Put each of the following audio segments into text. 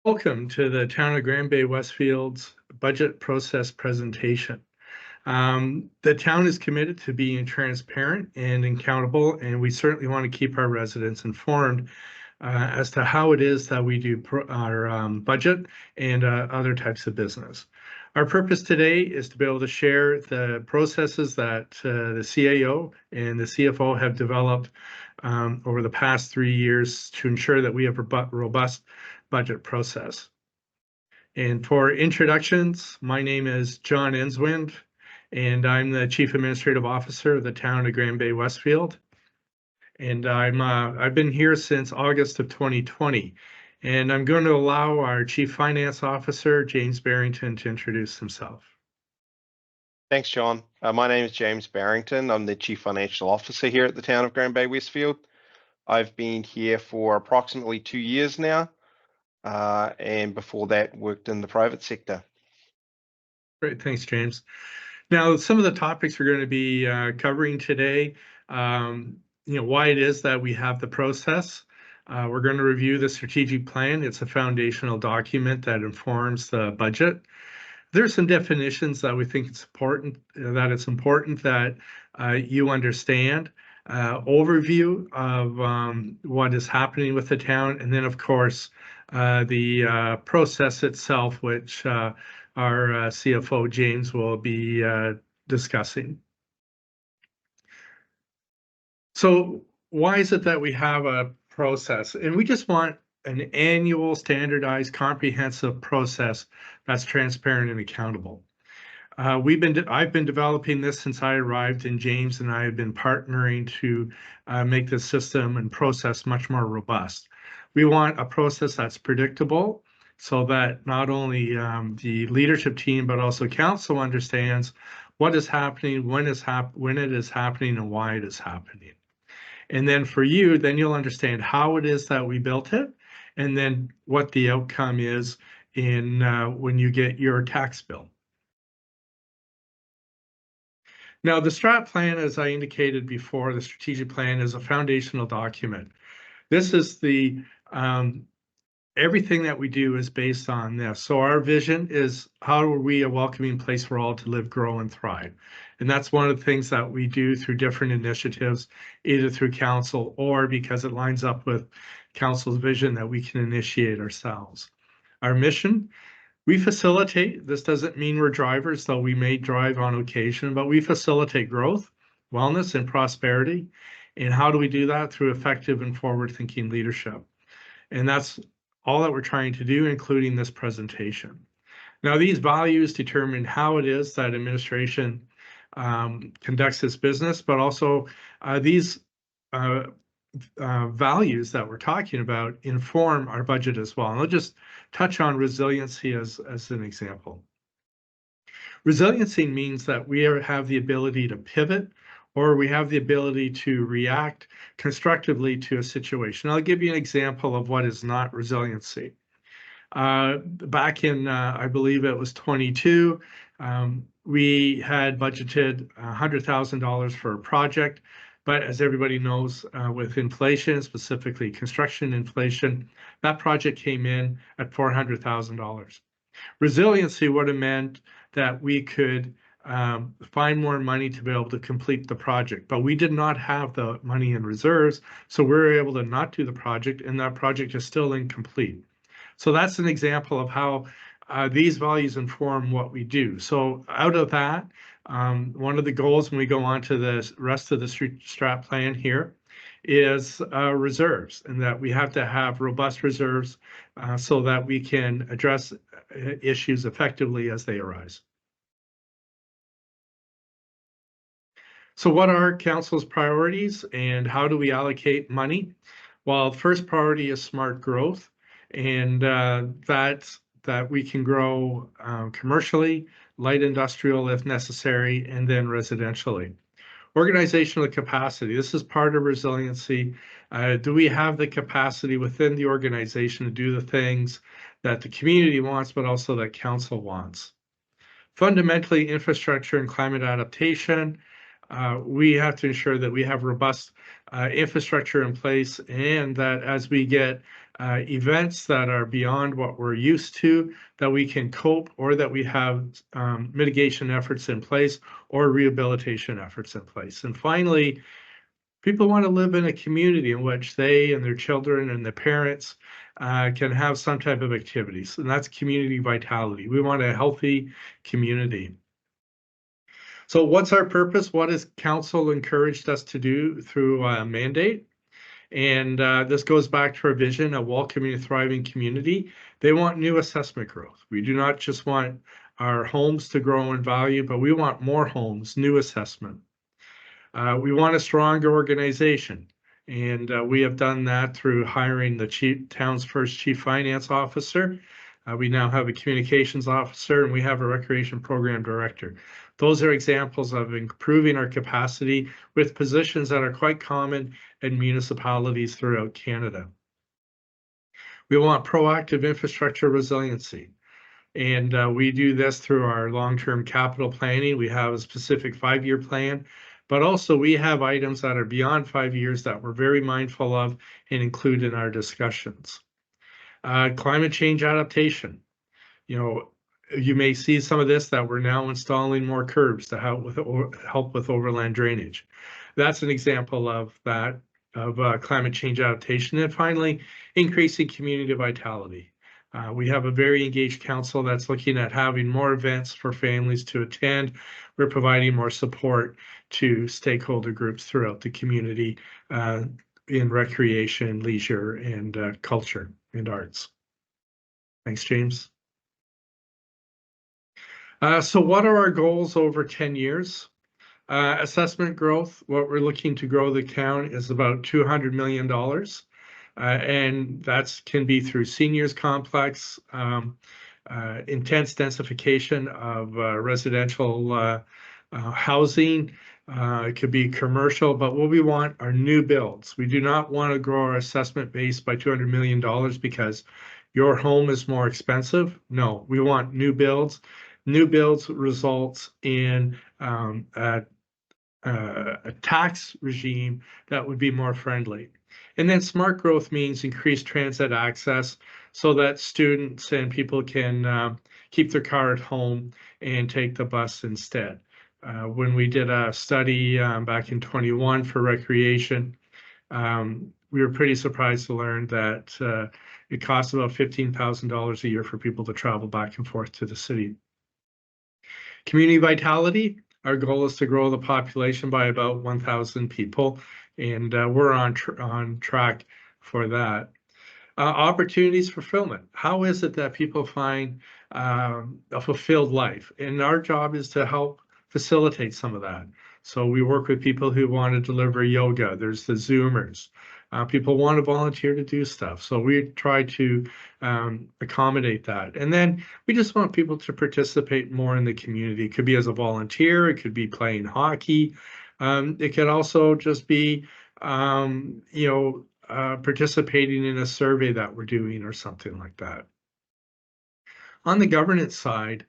Welcome to the Town of Bay-Westfield's budget process presentation. The town is committed to being transparent and accountable, and we certainly want to keep our residents informed as to how it is that we do our budget and other types of business. Our purpose today is to be able to share the processes that the CAO and the CFO have developed over the past 3 years to ensure that we have a robust budget process. And for introductions, my name is John Enns-Wind, and I'm the Chief Administrative Officer of the Town of Bay-Westfield. And I've been here since August of 2020. And I'm going to allow our Chief Finance Officer, James Barrington, to introduce himself. Thanks, John. My name is James Barrington. I'm the Chief Financial Officer here at the Town of Bay-Westfield. I've been here for approximately 2 years now. And before that, worked in the private sector. Great, thanks, James. Now, some of the topics we're going to be covering today, why it is that we have the process. We're going to review the strategic plan. It's a foundational document that informs the budget. There's some definitions that we think it's important that you understand. Overview of what is happening with the town, and then, of course, the process itself, which our CFO, James, will be discussing. So why is it that we have a process? And we just want an annual, standardized, comprehensive process that's transparent and accountable. I've been developing this since I arrived, and James and I have been partnering to make the system and process much more robust. We want a process that's predictable so that not only the leadership team, but also council understands what is happening, when it is happening, and why it is happening. And then for you, then you'll understand how it is that we built it, and then what the outcome is in when you get your tax bill. Now, the strat plan, as I indicated before, the strategic plan is a foundational document. This is the everything that we do is based on this. So our vision is, how are we a welcoming place for all to live, grow, and thrive? And that's one of the things that we do through different initiatives, either through council or because it lines up with council's vision that we can initiate ourselves. Our mission, we facilitate, this doesn't mean we're drivers, though we may drive on occasion, but we facilitate growth, wellness, and prosperity. And how do we do that? Through effective and forward-thinking leadership. And that's all that we're trying to do, including this presentation. Now, these values determine how it is that administration conducts its business, but also these values that we're talking about inform our budget as well. And I'll just touch on resiliency as an example. Resiliency means that we have the ability to pivot, or we have the ability to react constructively to a situation. I'll give you an example of what is not resiliency. Back in, I believe it was 22, we had budgeted $100,000 for a project, but as everybody knows, with inflation, specifically construction inflation, that project came in at $400,000. Resiliency would have meant that we could find more money to be able to complete the project, but we did not have the money in reserves, so we were able to not do the project, and that project is still incomplete. So that's an example of how these values inform what we do. So out of that, one of the goals when we go on to the rest of the strat plan here is reserves, and that we have to have robust reserves so that we can address issues effectively as they arise. So what are council's priorities and how do we allocate money? Well, first priority is smart growth, and that we can grow commercially, light industrial if necessary, and then residentially. Organizational capacity, this is part of resiliency. Do we have the capacity within the organization to do the things that the community wants, but also that council wants? Fundamentally, infrastructure and climate adaptation. We have to ensure that we have robust infrastructure in place, and that as we get events that are beyond what we're used to, that we can cope, or that we have mitigation efforts in place or rehabilitation efforts in place. And finally, people want to live in a community in which they and their children and their parents can have some type of activities, and that's community vitality. We want a healthy community. So what's our purpose? What has council encouraged us to do through a mandate? And this goes back to our vision, a welcoming and thriving community. They want new assessment growth. We do not just want our homes to grow in value, but we want more homes, new assessment. We want a stronger organization, and we have done that through hiring the town's first chief finance officer. We now have a communications officer, and we have a recreation program director. Those are examples of improving our capacity with positions that are quite common in municipalities throughout Canada. We want proactive infrastructure resiliency. And we do this through our long-term capital planning. We have a specific 5-year plan, but also we have items that are beyond 5 years that we're very mindful of and include in our discussions. Climate change adaptation. You know, you may see some of this, that we're now installing more curbs to help with overland drainage. That's an example of that, of climate change adaptation. And finally, increasing community vitality. We have a very engaged council that's looking at having more events for families to attend. We're providing more support to stakeholder groups throughout the community in recreation, leisure, and culture and arts. Thanks, James. So what are our goals over 10 years? Assessment growth, what we're looking to grow the town is about $200 million. And that can be through seniors complex, intense densification of residential housing. It could be commercial, but what we want are new builds. We do not want to grow our assessment base by $200 million because your home is more expensive. No, we want new builds. New builds results in a tax regime that would be more friendly. And then smart growth means increased transit access so that students and people can keep their car at home and take the bus instead. When we did a study back in 21 for recreation, we were pretty surprised to learn that it costs about $15,000 a year for people to travel back and forth to the city. Community vitality, our goal is to grow the population by about 1,000 people, and we're on track for that. Opportunities fulfillment. How is it that people find a fulfilled life? And our job is to help facilitate some of that. So we work with people who want to deliver yoga. There's the Zoomers. People want to volunteer to do stuff. So we try to accommodate that. And then we just want people to participate more in the community. It could be as a volunteer. It could be playing hockey. It could also just be, participating in a survey that we're doing or something like that. On the governance side,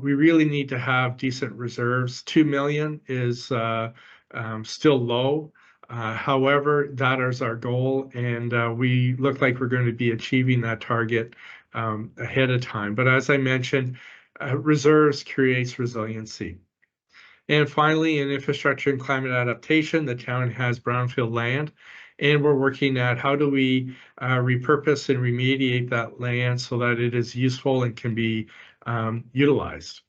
we really need to have decent reserves. 2 million is still low. However, that is our goal, and we look like we're going to be achieving that target ahead of time. But as I mentioned, reserves creates resiliency. And finally, in infrastructure and climate adaptation, the town has brownfield land, and we're working at how do we repurpose and remediate that land so that it is useful and can be utilized.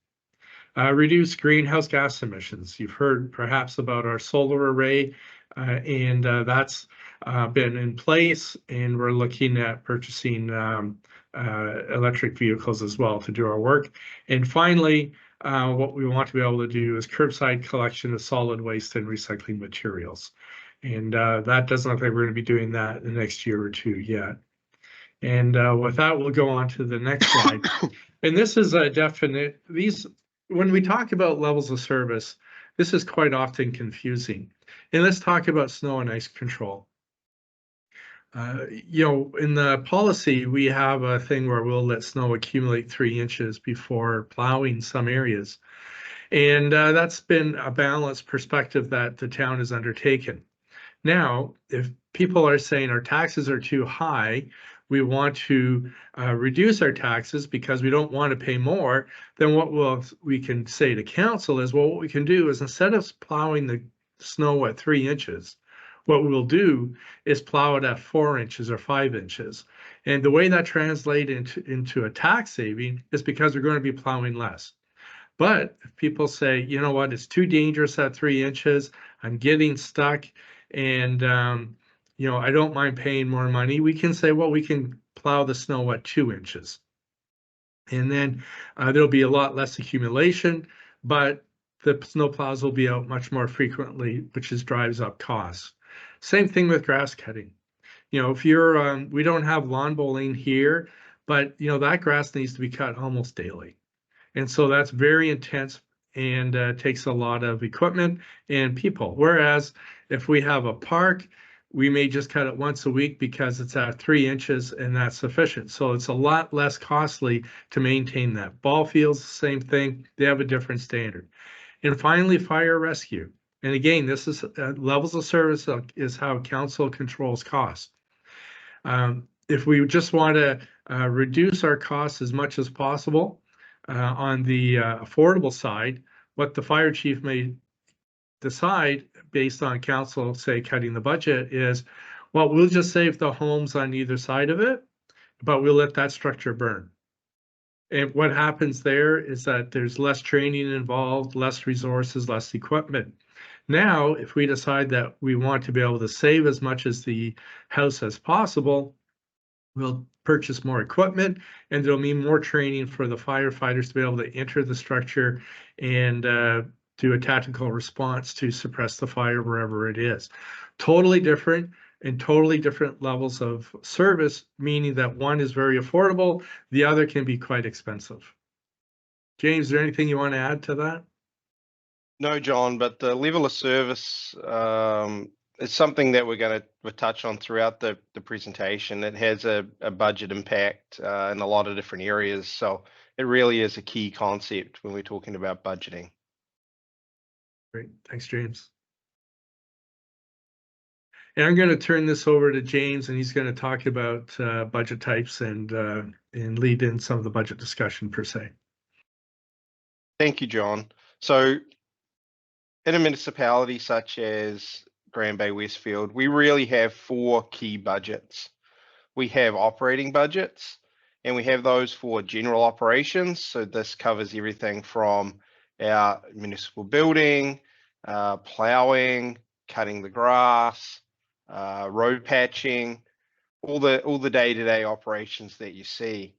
Reduce greenhouse gas emissions. You've heard perhaps about our solar array, and that's been in place, and we're looking at purchasing electric vehicles as well to do our work. And finally, what we want to be able to do is curbside collection of solid waste and recycling materials. And that doesn't look like we're going to be doing that in the next year or two yet. And with that, we'll go on to the next slide. And this is a definite, when we talk about levels of service, this is quite often confusing. And let's talk about snow and ice control. In the policy, we have a thing where we'll let snow accumulate 3 inches before plowing some areas. And that's been a balanced perspective that the town has undertaken. Now, if people are saying our taxes are too high, we want to reduce our taxes because we don't want to pay more, then we can say to council is, well, what we can do is instead of plowing the snow at 3 inches, what we'll do is plow it at 4 inches or 5 inches. And the way that translates into a tax saving is because we're going to be plowing less. But if people say, you know what, it's too dangerous at 3 inches, I'm getting stuck, and I don't mind paying more money, we can say, well, we can plow the snow at 2 inches. And then there'll be a lot less accumulation, but the snow plows will be out much more frequently, which drives up costs. Same thing with grass cutting. If we don't have lawn bowling here, but that grass needs to be cut almost daily. And so that's very intense and takes a lot of equipment and people. Whereas if we have a park, we may just cut it once a week because it's at 3 inches and that's sufficient. So it's a lot less costly to maintain that. Ball fields, the same thing. They have a different standard. And finally, fire rescue. And again, this is levels of service is how council controls costs. If we just want to reduce our costs as much as possible on the affordable side, what the fire chief may decide based on council, say, cutting the budget is, well, we'll just save the homes on either side of it, but we'll let that structure burn. And what happens there is that there's less training involved, less resources, less equipment. Now, if we decide that we want to be able to save as much as the house as possible, we'll purchase more equipment, and there'll be more training for the firefighters to be able to enter the structure and do a tactical response to suppress the fire wherever it is. Totally different and totally different levels of service, meaning that one is very affordable, the other can be quite expensive. James, is there anything you want to add to that? No, John, but the level of service is something that we're going to touch on throughout the presentation. It has a budget impact in a lot of different areas. So it really is a key concept when we're talking about budgeting. Great. Thanks, James. And I'm going to turn this over to James, and he's going to talk about budget types and lead in some of the budget discussion per se. Thank you, John. So in a municipality such as Grand Bay-Westfield, we really have 4 key budgets. We have operating budgets, and we have those for general operations. So this covers everything from our municipal building, plowing, cutting the grass, road patching, all the day-to-day operations that you see.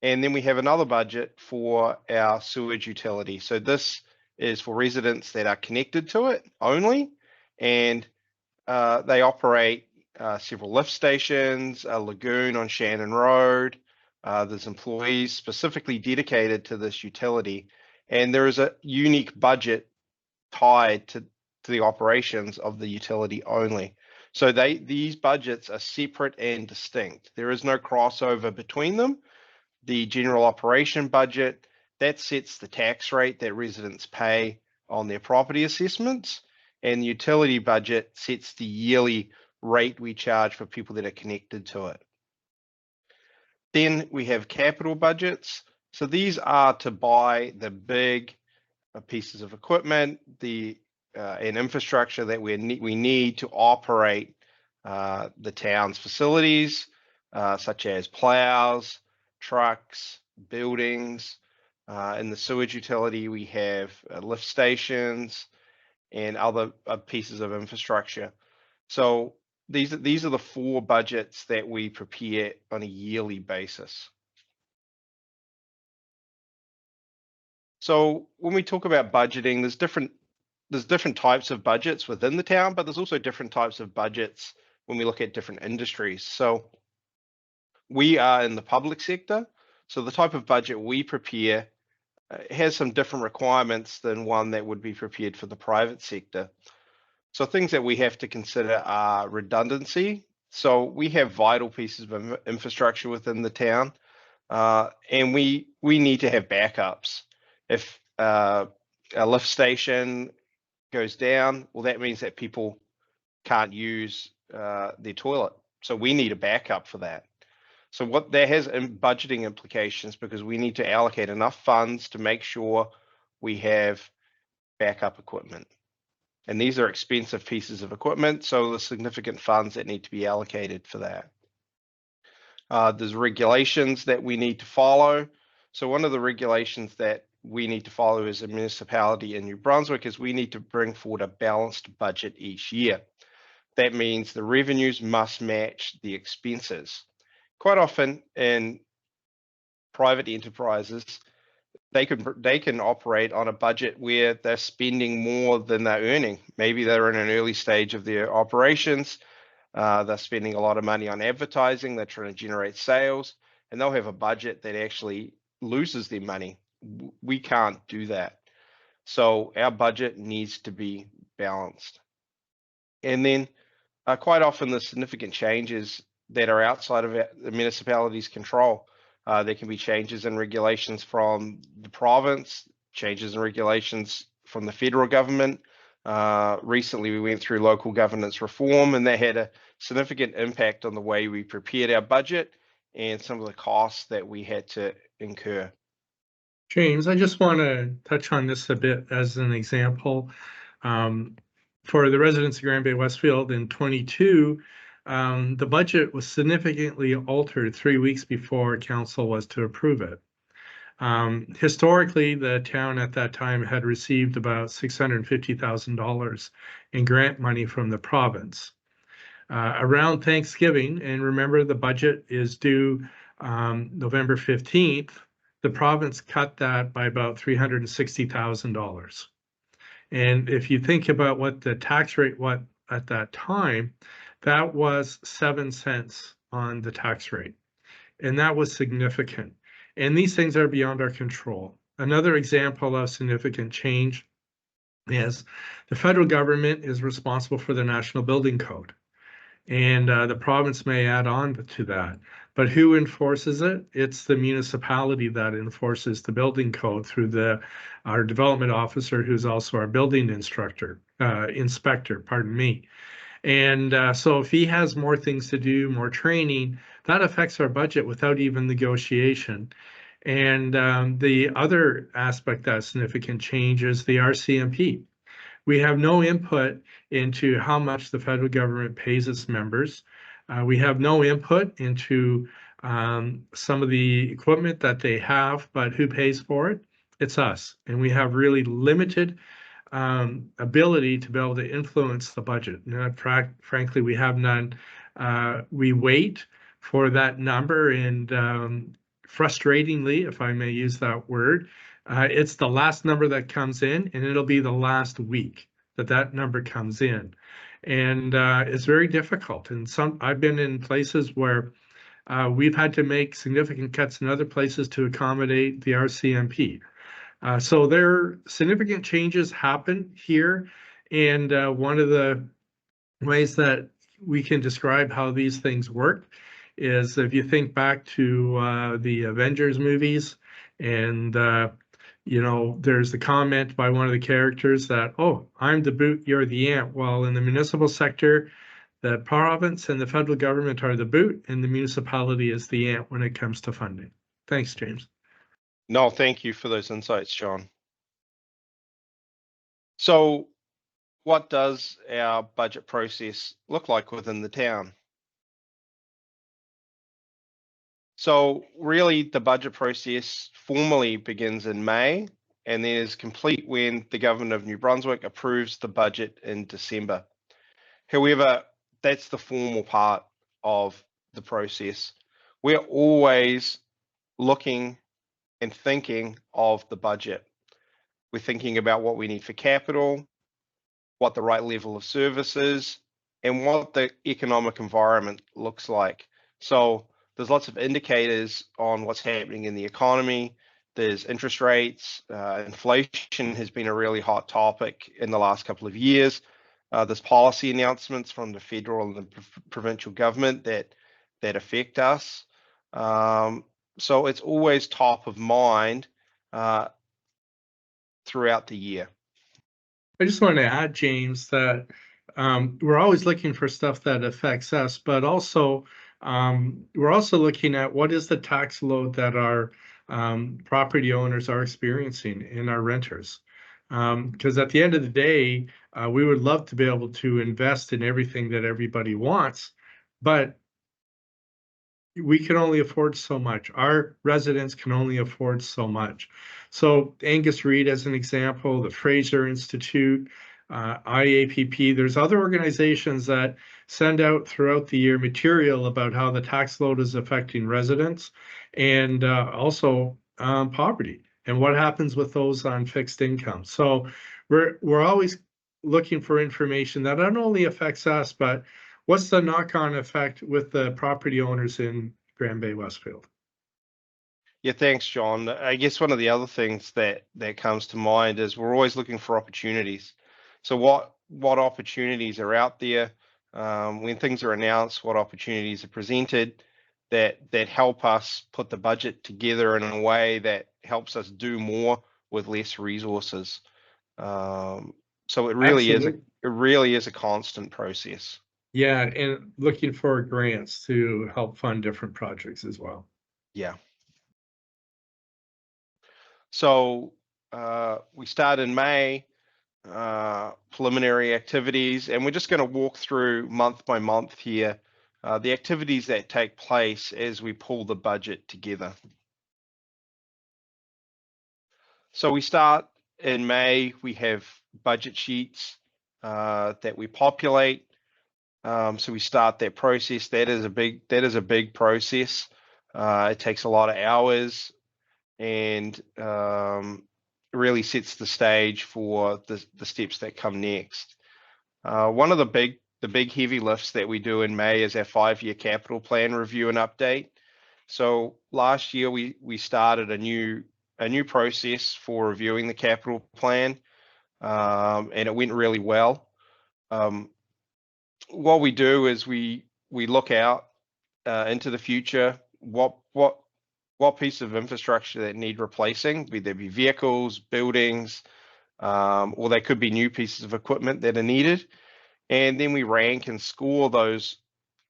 And then we have another budget for our sewage utility. So this is for residents that are connected to it only, and they operate several lift stations, a lagoon on Shannon Road. There's employees specifically dedicated to this utility, and there is a unique budget tied to the operations of the utility only. So these budgets are separate and distinct. There is no crossover between them. The general operation budget, that sets the tax rate that residents pay on their property assessments, and the utility budget sets the yearly rate we charge for people that are connected to it. Then we have capital budgets. So these are to buy the big pieces of equipment, and infrastructure that we need to operate the town's facilities, such as plows, trucks, buildings. In the sewage utility, we have lift stations and other pieces of infrastructure. So these are the 4 budgets that we prepare on a yearly basis. So when we talk about budgeting, there's different types of budgets within the town, but there's also different types of budgets when we look at different industries. So we are in the public sector, so the type of budget we prepare has some different requirements than one that would be prepared for the private sector. So things that we have to consider are redundancy. So we have vital pieces of infrastructure within the town, and we need to have backups. If a lift station goes down, well, that means that people can't use their toilet. So we need a backup for that. So what that has in budgeting implications, because we need to allocate enough funds to make sure we have backup equipment. And these are expensive pieces of equipment, so there's significant funds that need to be allocated for that. There's regulations that we need to follow. So one of the regulations that we need to follow as a municipality in New Brunswick is we need to bring forward a balanced budget each year. That means the revenues must match the expenses. Quite often in private enterprises, they can operate on a budget where they're spending more than they're earning. Maybe they're in an early stage of their operations. They're spending a lot of money on advertising. They're trying to generate sales, and they'll have a budget that actually loses their money. We can't do that. So our budget needs to be balanced. And then quite often the significant changes that are outside of the municipality's control. There can be changes in regulations from the province, changes in regulations from the federal government. Recently, we went through local governance reform, and that had a significant impact on the way we prepared our budget and some of the costs that we had to incur. James, I just want to touch on this a bit as an example. For the residents of Grand Bay-Westfield in 22, the budget was significantly altered 3 weeks before council was to approve it. Historically, the town at that time had received about $650,000 in grant money from the province. Around Thanksgiving, and remember the budget is due November 15th, the province cut that by about $360,000. And if you think about what the tax rate was at that time, that was 7 cents on the tax rate. And that was significant. And these things are beyond our control. Another example of significant change is the federal government is responsible for the National Building Code. And the province may add on to that. But who enforces it? It's the municipality that enforces the building code through our development officer, who's also our building inspector, pardon me. And so if he has more things to do, more training, that affects our budget without even negotiation. And the other aspect that's significant change is the RCMP. We have no input into how much the federal government pays its members. We have no input into some of the equipment that they have, but who pays for it? It's us. And we have really limited ability to be able to influence the budget. Frankly, we have none. We wait for that number, and frustratingly, if I may use that word, it's the last number that comes in, and it'll be the last week that number comes in. And it's very difficult. And I've been in places where we've had to make significant cuts in other places to accommodate the RCMP. So there significant changes happen here. And one of the ways that we can describe how these things work is if you think back to the Avengers movies, and there's the comment by one of the characters that, oh, I'm the boot, you're the ant. Well, in the municipal sector, the province and the federal government are the boot, and the municipality is the ant when it comes to funding. Thanks, James. No, thank you for those insights, John. So what does our budget process look like within the town? So really the budget process formally begins in May and then is complete when the government of New Brunswick approves the budget in December. However, that's the formal part of the process. We're always looking and thinking of the budget. We're thinking about what we need for capital, what the right level of service is, and what the economic environment looks like. So there's lots of indicators on what's happening in the economy. There's interest rates. Inflation has been a really hot topic in the last couple of years. There's policy announcements from the federal and the provincial government that affect us. So it's always top of mind throughout the year. I just want to add, James, that we're always looking for stuff that affects us, but also We're also looking at what is the tax load that our property owners are experiencing and our renters. Because at the end of the day, we would love to be able to invest in everything that everybody wants, but we can only afford so much. Our residents can only afford so much. So Angus Reid, as an example, the Fraser Institute, IAPP, there's other organizations that send out throughout the year material about how the tax load is affecting residents and also poverty and what happens with those on fixed income. So we're always looking for information that not only affects us, but what's the knock-on effect with the property owners in Grand Bay-Westfield? Yeah, thanks, John. I guess one of the other things that comes to mind is we're always looking for opportunities. So what opportunities are out there when things are announced? What opportunities are presented that help us put the budget together in a way that helps us do more with less resources? So it really is a constant process. Yeah, and looking for grants to help fund different projects as well. Yeah. So we start in May, preliminary activities, and we're just going to walk through month by month here, the activities that take place as we pull the budget together. So we start in May, we have budget sheets that we populate. So we start that process. That is a big process. It takes a lot of hours and really sets the stage for the steps that come next. One of the big heavy lifts that we do in May is our 5-year capital plan review and update. So last year we started a new process for reviewing the capital plan, and it went really well. What we do is we look out into the future. What piece of infrastructure that need replacing? Be there be vehicles, buildings, or they could be new pieces of equipment that are needed. And then we rank and score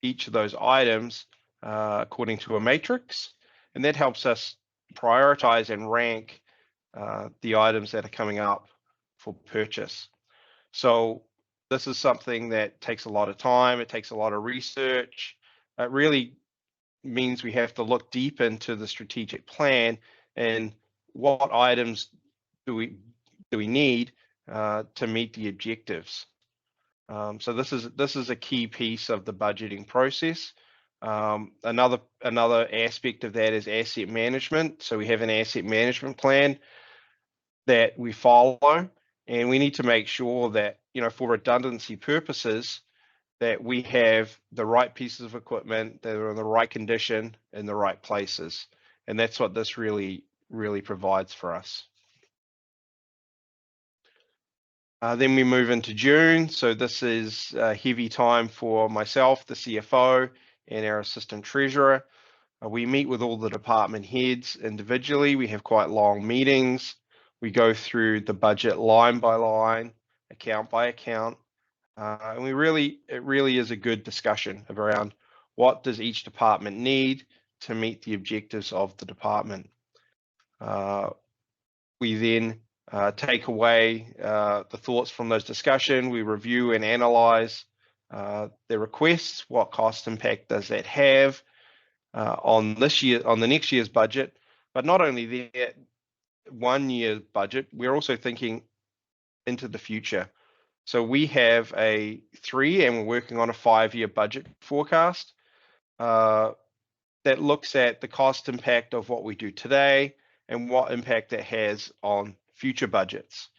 each of those items according to a matrix, and that helps us prioritize and rank the items that are coming up for purchase. So this is something that takes a lot of time. It takes a lot of research. It really means we have to look deep into the strategic plan and what items do we need to meet the objectives. So this is a key piece of the budgeting process. Another aspect of that is asset management. So we have an asset management plan that we follow, and we need to make sure that, for redundancy purposes, that we have the right pieces of equipment that are in the right condition in the right places. And that's what this really provides for us. Then we move into June. So this is a heavy time for myself, the CFO, and our assistant treasurer. We meet with all the department heads individually. We have quite long meetings. We go through the budget line by line, account by account. And it really is a good discussion around what does each department need to meet the objectives of the department. We then take away the thoughts from those discussions. We review and analyze the requests. What cost impact does that have on the next year's budget? But not only that, 1 year budget, we're also thinking into the future. So we have a 3 and we're working on a 5-year budget forecast that looks at the cost impact of what we do today and what impact it has on future budgets.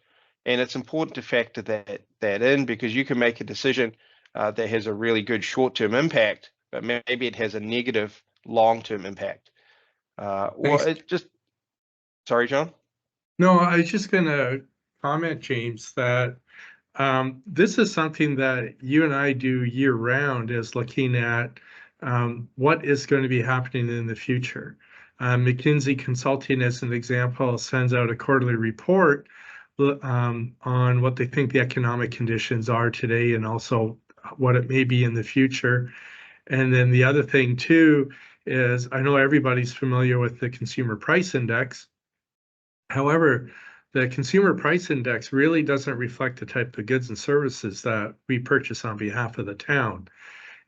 And it's important to factor that in, because you can make a decision that has a really good short-term impact, but maybe it has a negative long-term impact. Sorry, John? No, I was just going to comment, James, that this is something that you and I do year round, is looking at what is going to be happening in the future. McKinsey Consulting, as an example, sends out a quarterly report on what they think the economic conditions are today and also what it may be in the future. And then the other thing too is I know everybody's familiar with the consumer price index. However, the consumer price index really doesn't reflect the type of goods and services that we purchase on behalf of the town.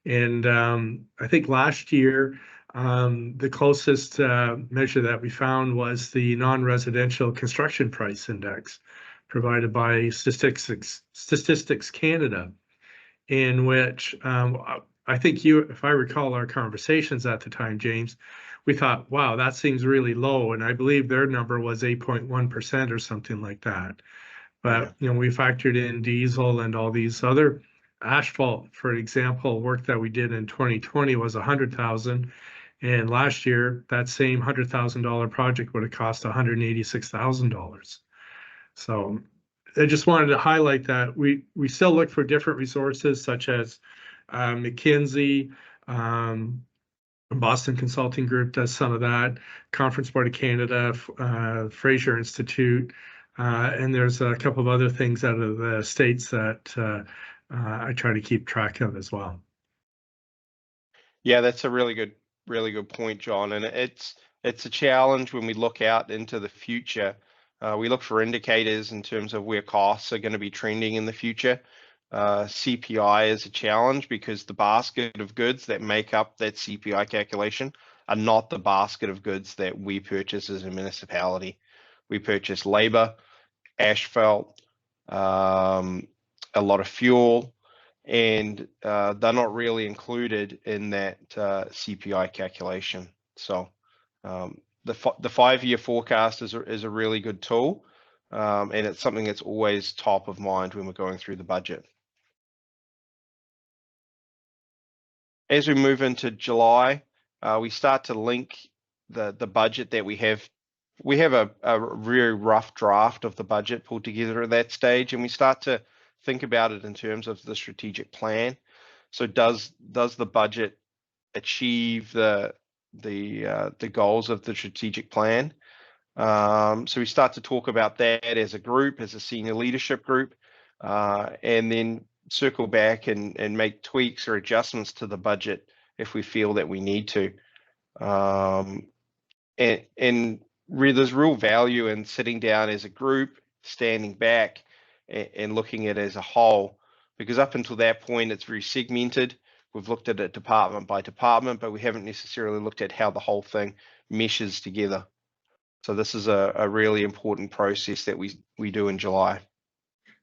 And I think last year, the closest measure that we found was the non-residential construction price index provided by Statistics Canada, in which I think you, if I recall our conversations at the time, James, we thought, wow, that seems really low. And I believe their number was 8.1% or something like that. Yeah. But we factored in diesel and all these other asphalt, for example, work that we did in 2020 was 100,000. And last year, that same $100,000 project would have cost $186,000. So I just wanted to highlight that we still look for different resources such as McKinsey, Boston Consulting Group does some of that, Conference Board of Canada, Fraser Institute, and there's a couple of other things out of the States that I try to keep track of as well. Yeah, that's a really good point, John. And it's a challenge when we look out into the future. We look for indicators in terms of where costs are going to be trending in the future. CPI is a challenge because the basket of goods that make up that CPI calculation are not the basket of goods that we purchase as a municipality. We purchase labor, asphalt, a lot of fuel, and they're not really included in that CPI calculation. So the 5-year forecast is a really good tool, and it's something that's always top of mind when we're going through the budget. As we move into July, we start to link the budget that we have. We have a very rough draft of the budget pulled together at that stage, and we start to think about it in terms of the strategic plan. So does the budget achieve the goals of the strategic plan? So we start to talk about that as a group, as a senior leadership group, and then circle back and make tweaks or adjustments to the budget if we feel that we need to. And there's real value in sitting down as a group, standing back and looking at it as a whole, because up until that point, it's very segmented. We've looked at it department by department, but we haven't necessarily looked at how the whole thing meshes together. So this is a really important process that we do in July.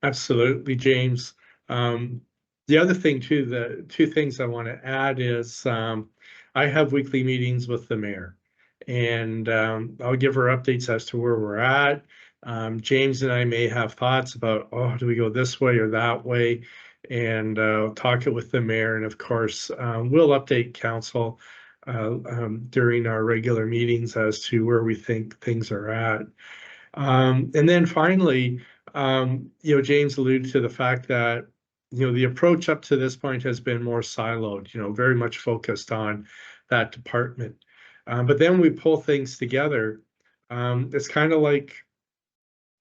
Absolutely, James. The other thing too, the two things I want to add is I have weekly meetings with the mayor, and I'll give her updates as to where we're at. James and I may have thoughts about, oh, do we go this way or that way? And talk it with the mayor. And of course, we'll update council during our regular meetings as to where we think things are at. And then finally, James alluded to the fact that, the approach up to this point has been more siloed, very much focused on that department. But then we pull things together. It's kind of like,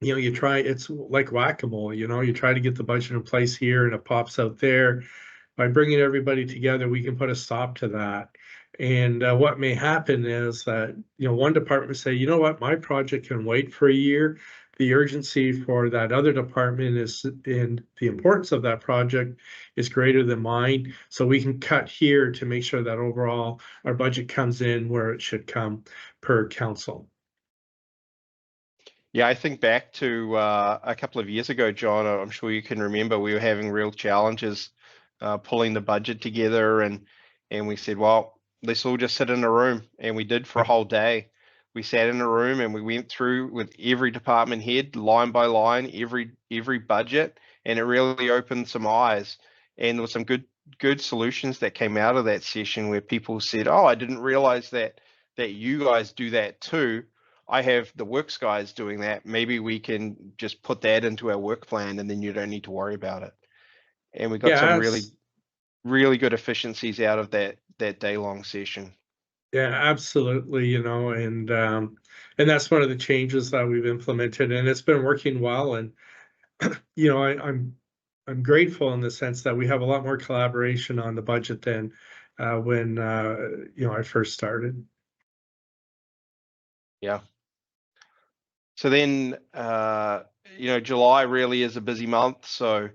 it's like whack-a-mole, you try to get the budget in place here and it pops out there. By bringing everybody together, we can put a stop to that. And what may happen is that, one department say, you know what, my project can wait for a year. The urgency for that other department is, and the importance of that project is greater than mine. So we can cut here to make sure that overall our budget comes in where it should come per council. Yeah, I think back to a couple of years ago, John, I'm sure you can remember we were having real challenges pulling the budget together, and we said, well, let's all just sit in a room, and we did for a whole day. We sat in a room and we went through with every department head, line by line, every budget, and it really opened some eyes. And there were some good solutions that came out of that session where people said, oh, I didn't realize that you guys do that too. I have the works guys doing that. Maybe we can just put that into our work plan, and then you don't need to worry about it. And we got some really good efficiencies out of that day-long session. Yeah, absolutely. And that's one of the changes that we've implemented, and it's been working well. And I'm grateful in the sense that we have a lot more collaboration on the budget than when I first started. Yeah. So then, July really is a busy month. So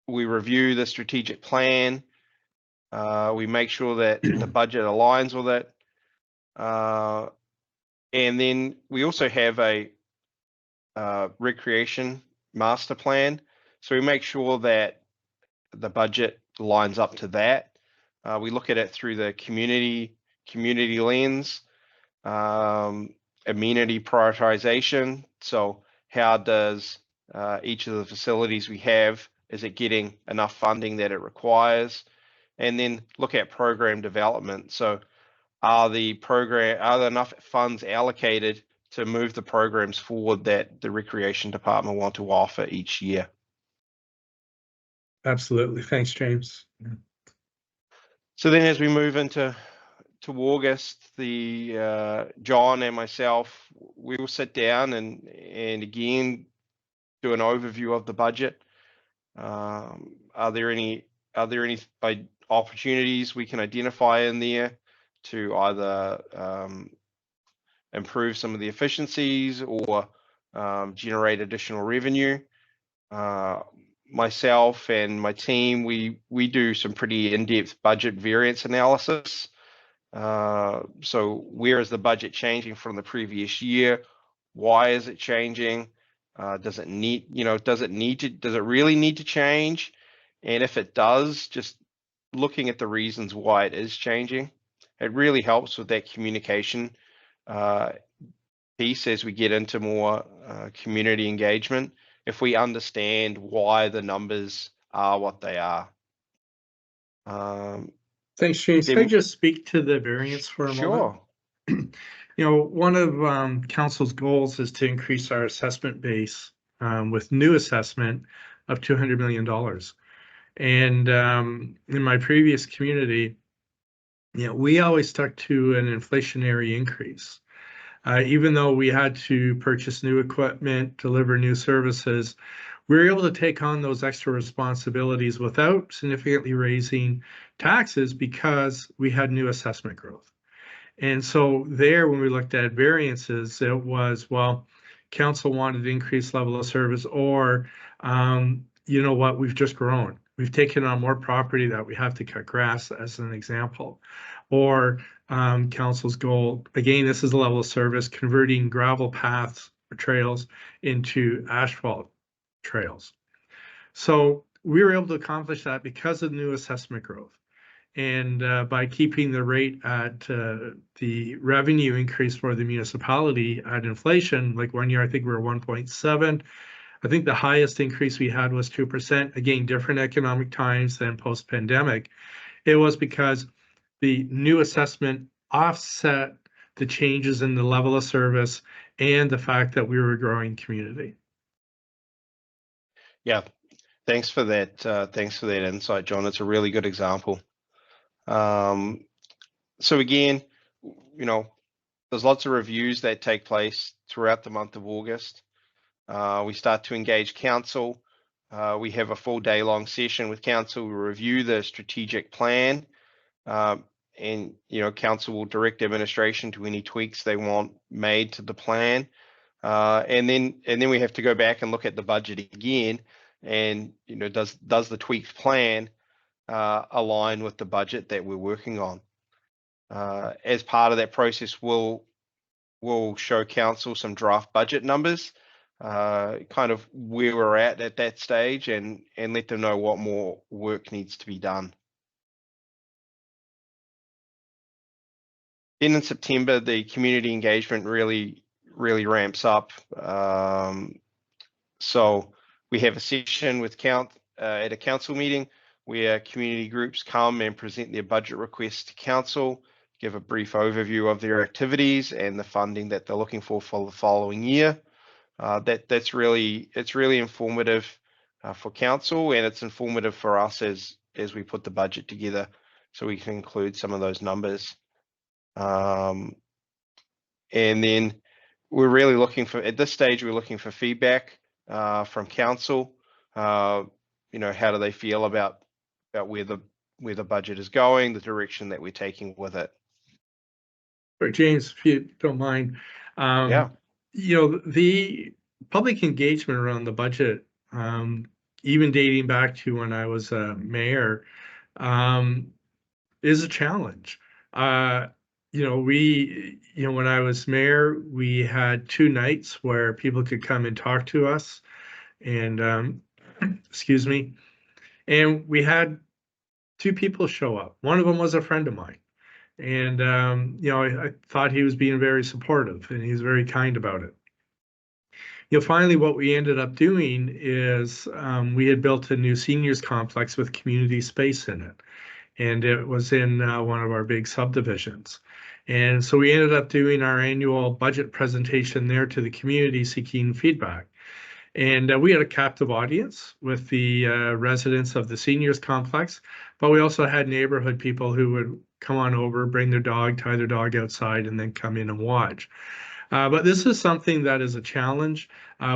we review the strategic plan. We make sure that the budget aligns with it. And then we also have a recreation master plan. So we make sure that the budget lines up to that. We look at it through the community lens, amenity prioritization. So how does each of the facilities we have, is it getting enough funding that it requires? And then look at program development. So are there enough funds allocated to move the programs forward that the recreation department want to offer each year? Absolutely. Thanks, James. So then as we move into August, the John and myself, we will sit down and again do an overview of the budget. Are there any opportunities we can identify in there to either improve some of the efficiencies or generate additional revenue? Myself and my team, we do some pretty in-depth budget variance analysis. So where is the budget changing from the previous year? Why is it changing? Does it really need to change? And if it does, just looking at the reasons why it is changing, it really helps with that communication piece as we get into more community engagement. If we understand why the numbers are what they are. Thanks, James. Can I just speak to the variance for a moment? Sure. One of council's goals is to increase our assessment base with new assessment of $200 million. And in my previous community, we always stuck to an inflationary increase. Even though we had to purchase new equipment, deliver new services, we were able to take on those extra responsibilities without significantly raising taxes because we had new assessment growth. And so there, when we looked at variances, it was, well, council wanted increased level of service, or you know what, we've just grown. We've taken on more property that we have to cut grass, as an example. Or council's goal, again, this is a level of service, converting gravel paths or trails into asphalt trails. So we were able to accomplish that because of new assessment growth. And by keeping the rate at the revenue increase for the municipality at inflation, like one year, I think we were 1.7. I think the highest increase we had was 2%. Again, different economic times than post-pandemic. It was because the new assessment offset the changes in the level of service and the fact that we were a growing community. Yeah, thanks for that. Thanks for that insight, John. It's a really good example. So again, there's lots of reviews that take place throughout the month of August. We start to engage council. We have a full day-long session with council. We review the strategic plan, and council will direct administration to any tweaks they want made to the plan. And then we have to go back and look at the budget again, and does the tweaked plan align with the budget that we're working on? As part of that process, we'll show council some draft budget numbers, kind of where we're at that stage, and let them know what more work needs to be done. Then in September, the community engagement really ramps up. So we have a session with at a council meeting where community groups come and present their budget requests to council, give a brief overview of their activities and the funding that they're looking for the following year. It's really informative for council, and it's informative for us as we put the budget together, so we can include some of those numbers. And then we're really looking for, at this stage, we're looking for feedback from council. How do they feel about where the the budget is going, the direction that we're taking with it. Or James, if you don't mind, Yeah. The public engagement around the budget, even dating back to when I was a mayor, is a challenge. When I was mayor, we had 2 nights where people could come and talk to us, and excuse me, and we had 2 people show up. One of them was a friend of mine. And I thought he was being very supportive, and he's very kind about it. Finally, what we ended up doing is we had built a new seniors complex with community space in it, and it was in one of our big subdivisions. And so we ended up doing our annual budget presentation there to the community, seeking feedback. And we had a captive audience with the residents of the seniors complex, but we also had neighborhood people who would come on over, bring their dog, tie their dog outside, and then come in and watch. But this is something that is a challenge.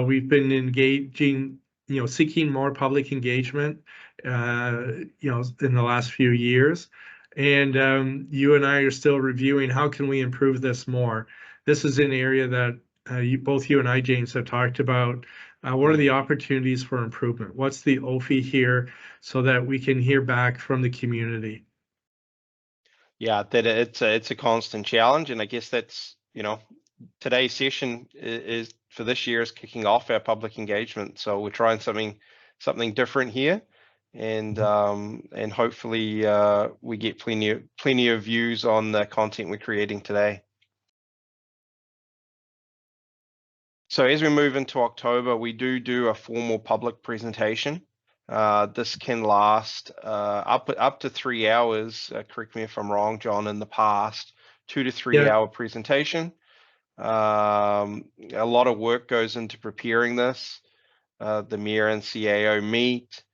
We've been engaging, seeking more public engagement, in the last few years. And you and I are still reviewing how can we improve this more. This is an area that both you and I, James, have talked about. What are the opportunities for improvement? What's the OFI here so that we can hear back from the community? Yeah, that it's a constant challenge, and I guess that's, today's session is for this year is kicking off our public engagement. So we're trying something different here, and hopefully we get plenty of views on the content we're creating today. So as we move into October, we do a formal public presentation. This can last up to 3 hours. Correct me if I'm wrong, John. In the past, 2 to 3 hour presentation. A lot of work goes into preparing this. The mayor and CAO meet.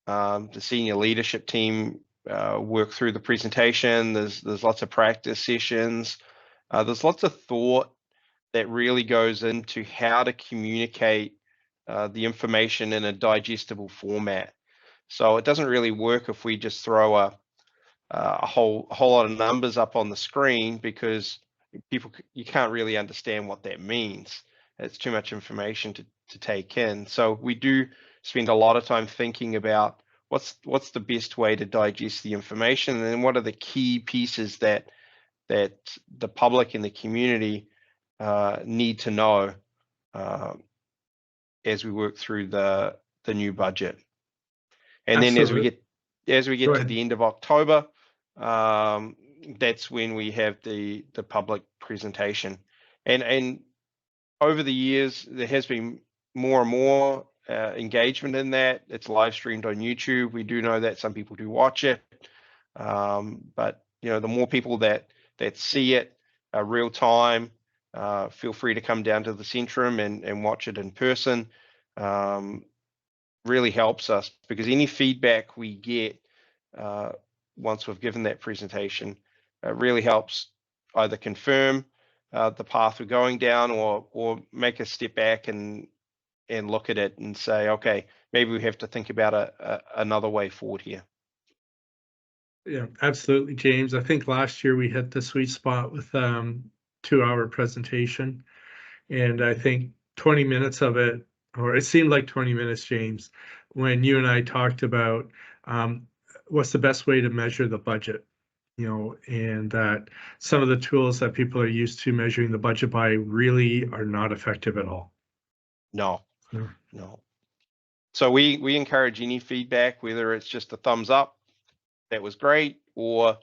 The senior leadership team work through the presentation. There's lots of practice sessions. There's lots of thought that really goes into how to communicate the information in a digestible format. So it doesn't really work if we just throw a whole lot of numbers up on the screen, because you can't really understand what that means. It's too much information to take in. So we do spend a lot of time thinking about what's the best way to digest the information, and then what are the key pieces that the public and the community need to know as we work through the new budget. And then as we get to the end of October, that's when we have the public presentation. And over the years, there has been more and more engagement in that. It's live streamed on YouTube. We do know that some people do watch it, but the more people that see it real time, feel free to come down to the Centrum and watch it in person. Really helps us, because any feedback we get once we've given that presentation really helps either confirm the path we're going down, or make us step back and look at it and say, okay, maybe we have to think about another way forward here. Yeah, absolutely, James. I think last year we hit the sweet spot with 2-hour presentation, and I think 20 minutes of it, or it seemed like 20 minutes, James, when you and I talked about what's the best way to measure the budget, and that some of the tools that people are used to measuring the budget by really are not effective at all. No. So we encourage any feedback, whether it's just a thumbs up, that was great, or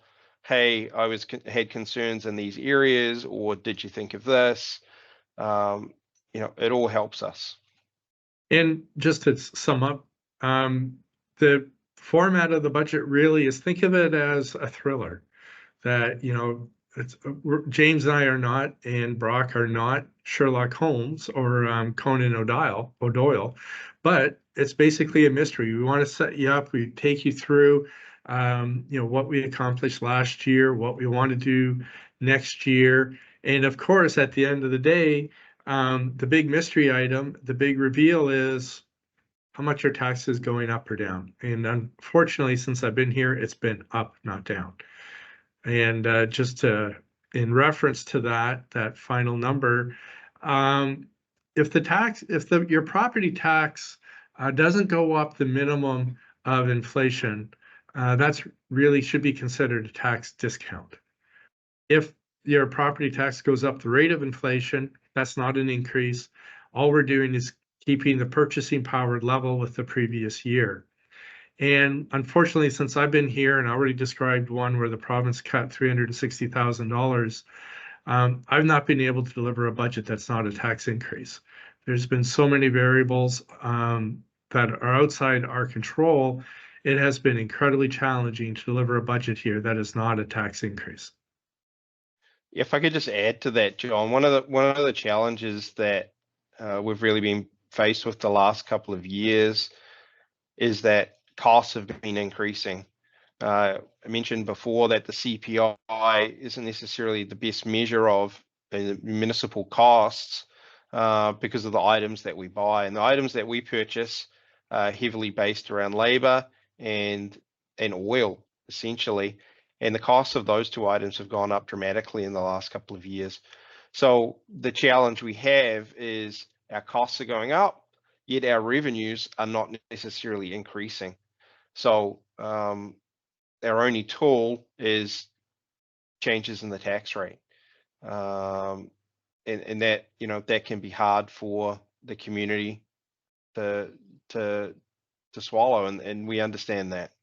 hey, I had concerns in these areas, or did you think of this? It all helps us. And just to sum up, the format of the budget really is, think of it as a thriller. That James and I are not, and Brock are not Sherlock Holmes or Conan O'Doyle, but it's basically a mystery. We want to set you up. We take you through, what we accomplished last year, what we want to do next year, and of course, at the end of the day, the big mystery item, the big reveal is how much are taxes going up or down? And unfortunately, since I've been here, it's been up, not down. And in reference to that final number, if your property tax doesn't go up the minimum of inflation, that's really should be considered a tax discount. If your property tax goes up the rate of inflation, that's not an increase. All we're doing is keeping the purchasing power level with the previous year. And unfortunately, since I've been here and I already described one where the province cut $360,000, I've not been able to deliver a budget that's not a tax increase. There's been so many variables that are outside our control. It has been incredibly challenging to deliver a budget here that is not a tax increase. If I could just add to that, John, one of the challenges that we've really been faced with the last couple of years is that costs have been increasing. I mentioned before that the CPI isn't necessarily the best measure of municipal costs because of the items that we buy, and the items that we purchase are heavily based around labor and oil, essentially. And the cost of those two items have gone up dramatically in the last couple of years. So the challenge we have is our costs are going up, yet our revenues are not necessarily increasing. So our only tool is changes in the tax rate. And that, that can be hard for the community to swallow, and we understand that.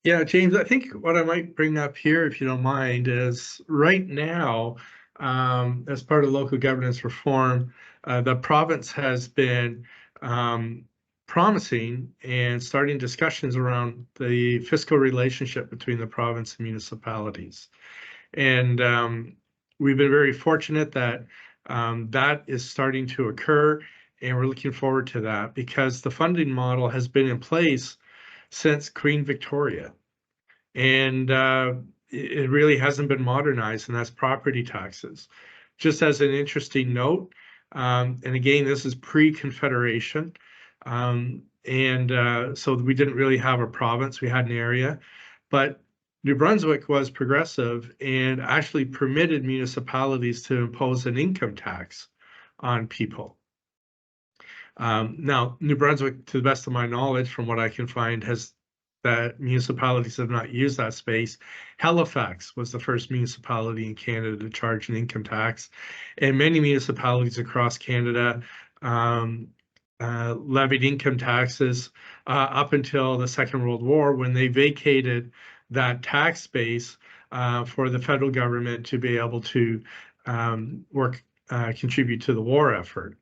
Yeah, James, I think what I might bring up here, if you don't mind, is right now, as part of local governance reform, the province has been promising and starting discussions around the fiscal relationship between the province and municipalities. And we've been very fortunate that that is starting to occur, and we're looking forward to that because the funding model has been in place since Queen Victoria. And it really hasn't been modernized, and that's property taxes. Just as an interesting note, and again, this is pre-Confederation, so we didn't really have a province, we had an area, but New Brunswick was progressive and actually permitted municipalities to impose an income tax on people. Now, New Brunswick, to the best of my knowledge, from what I can find, that municipalities have not used that space. Halifax was the first municipality in Canada to charge an income tax, and many municipalities across Canada levied income taxes up until the Second World War, when they vacated that tax base for the federal government to be able to contribute to the war effort.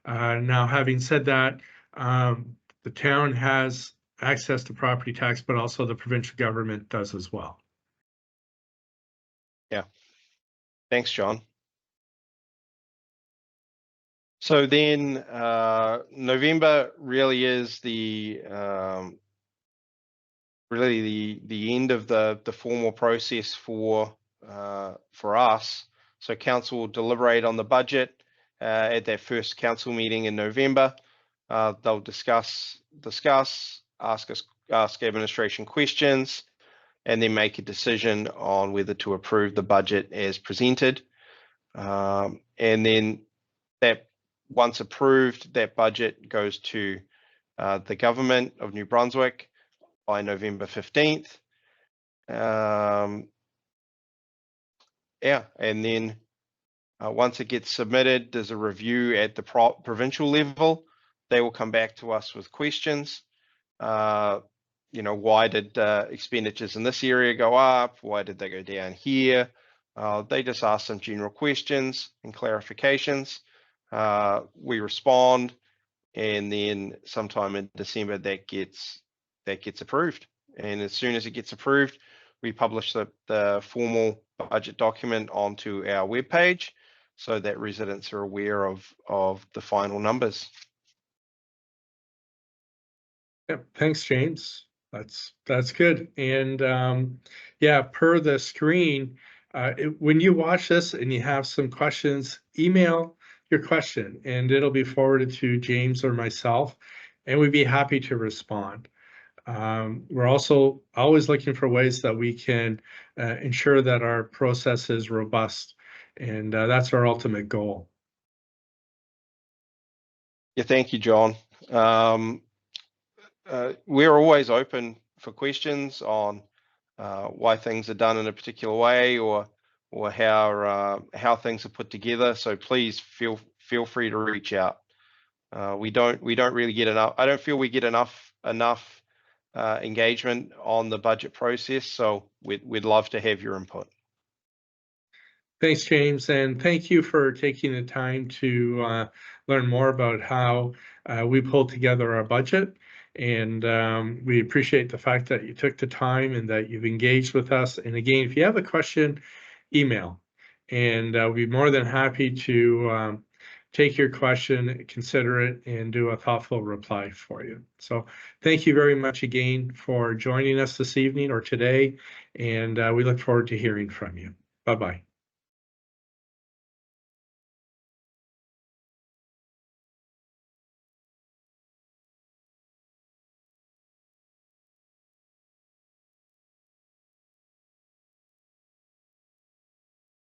Now, having said that, the town has access to property tax, but also the provincial government does as well. Yeah. Thanks, John. So then November really is the end of the formal process for us. So council will deliberate on the budget at their first council meeting in November. They'll discuss, ask administration questions, and then make a decision on whether to approve the budget as presented. And then that, once approved, that budget goes to the government of New Brunswick by November 15th. Yeah, and then once it gets submitted, there's a review at the provincial level. They will come back to us with questions. Why did expenditures in this area go up? Why did they go down here? They just ask some general questions and clarifications. We respond, and then sometime in December that gets approved. And as soon as it gets approved, we publish the formal budget document onto our webpage so that residents are aware of the final numbers. Yeah, thanks, James. That's good. And yeah, per the screen, when you watch this and you have some questions, email your question, and it'll be forwarded to James or myself, and we'd be happy to respond. We're also always looking for ways that we can ensure that our process is robust, and that's our ultimate goal. Yeah, thank you, John. We're always open for questions on why things are done in a particular way, or how things are put together. So please feel free to reach out. We don't really get enough. I don't feel we get enough engagement on the budget process. So we'd love to have your input. Thanks, James, and thank you for taking the time to learn more about how we pulled together our budget. And we appreciate the fact that you took the time and that you've engaged with us. And again, if you have a question, email, and we'll be more than happy to take your question, consider it, and do a thoughtful reply for you. So thank you very much again for joining us this evening or today, and we look forward to hearing from you. Bye-bye.